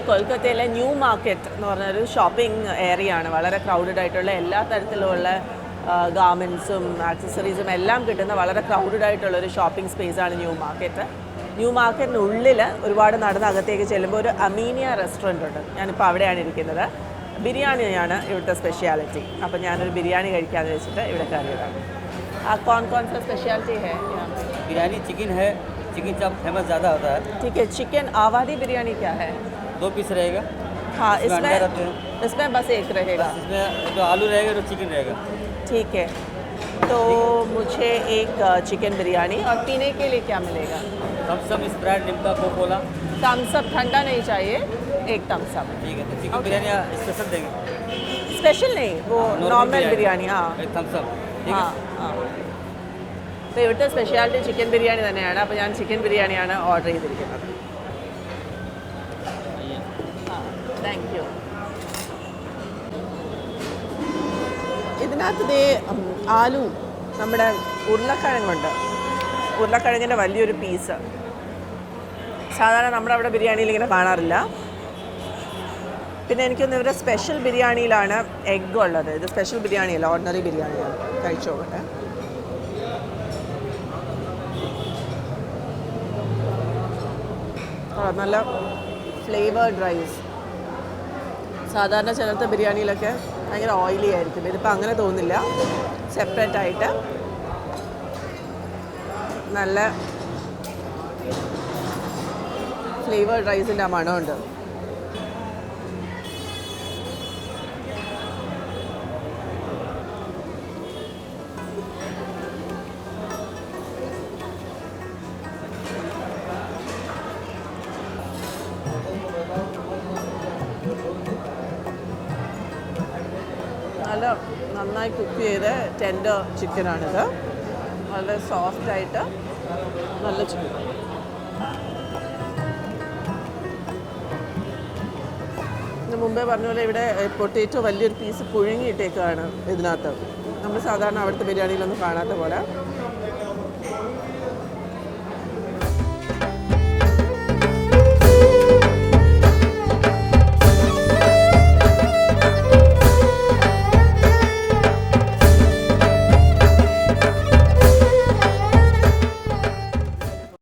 കൊൽക്കത്തയിലെ new market എന്ന് പറഞ്ഞൊരു ഷോപ്പിംഗ് ഏരിയ ആണ്. വളരെ ക്രൗഡഡ് ആയിട്ടുള്ള എല്ലാ തരത്തിലുമുള്ള ഗാർമെൻറ്റ്സും ആക്സസറീസും എല്ലാം കിട്ടുന്ന വളരെ ക്രൗഡഡ് ആയിട്ടുള്ളൊരു ഷോപ്പിംഗ് സ്പേസാണ് ന്യൂ മാർക്കറ്റ്. ന്യൂ മാർക്കറ്റിനുള്ളിൽ ഒരുപാട് നടന്ന് അകത്തേക്ക് ചെല്ലുമ്പോൾ ഒരു അമീനിയ റെസ്റ്റോറൻ്റ് ഉണ്ട്. ഞാനിപ്പോൾ അവിടെയാണ് ഇരിക്കുന്നത്. ബിരിയാണിയാണ് ഇവിടുത്തെ സ്പെഷ്യാലിറ്റി. അപ്പോൾ ഞാനൊരു ബിരിയാണി കഴിക്കാമെന്ന് വെച്ചിട്ട് ഇവിടെ കയറിയതാണ്. कौन कौन सा स्पेशलिटी है यहाँ पे? बिरयानी चिकन है, चिकन चाप फेमस ज़्यादा होता है। ठीक है, चिकन आवादी बिरयानी क्या है? 2 पीस रहेगा। हाँ, अंडे रहते हैं। इसमें बस एक रहेगा। इसमें जो आलू रहेगा तो चिकन रहेगा। ठीक है, तो मुझे एक चिकन बिरयानी और पीने के लिए क्या मिलेगा? Thums Up, Sprite, Limca, Coca Cola. Thums Up ठंडा नहीं चाहिए, एक थम्स अप। ठीक है, तो चिकन बिरयानी स्पेशल देंगे। स्पेशल नहीं, वो नॉर्मल बिरयानी. हाँ एक थम्स अप। हाँ हाँ. അപ്പോൾ ഇവിടുത്തെ സ്പെഷ്യാലിറ്റി ചിക്കൻ ബിരിയാണി തന്നെയാണ്. അപ്പോൾ ഞാൻ ചിക്കൻ ബിരിയാണിയാണ് ഓർഡർ ചെയ്തിരിക്കുന്നത്. Thank you. ഇതിനകത്ത് ദേ ആലു, നമ്മുടെ ഉരുളക്കിഴങ്ങുണ്ട്. ഉരുളക്കിഴങ്ങിൻ്റെ വലിയൊരു പീസ്. സാധാരണ നമ്മുടെ അവിടെ ബിരിയാണിയിൽ ഇങ്ങനെ കാണാറില്ല. പിന്നെ എനിക്കൊന്ന് ഇവരുടെ സ്പെഷ്യൽ ബിരിയാണിയിലാണ് എഗ്ഗ് ഉള്ളത്. ഇത് സ്പെഷ്യൽ ബിരിയാണിയല്ല, ഓർഡിനറി ബിരിയാണിയാണ്. കഴിച്ചു നോക്കട്ടെ. നല്ല ഫ്ലേവേർഡ് റൈസ്. സാധാരണ ചിലത്തെ ബിരിയാണിയിലൊക്കെ ഭയങ്കര ഓയിലി ആയിരിക്കും. ഇതിപ്പോൾ അങ്ങനെ തോന്നില്ല. സെപ്പറേറ്റ് ആയിട്ട് നല്ല ഫ്ലേവേർഡ് റൈസിൻ്റെ മണമുണ്ട്. നല്ല നന്നായി കുക്ക് ചെയ്ത ടെൻഡർ ചിക്കനാണിത്. വളരെ സോഫ്റ്റായിട്ട് നല്ല ചിക്കൻ. ഇതിന് മുമ്പേ പറഞ്ഞ പോലെ ഇവിടെ പൊട്ടേറ്റോ വലിയൊരു പീസ് പുഴുങ്ങിയിട്ടേക്കാണ് ഇതിനകത്ത്. നമ്മൾ സാധാരണ അവിടുത്തെ ബിരിയാണിയിലൊന്നും കാണാത്ത പോലെ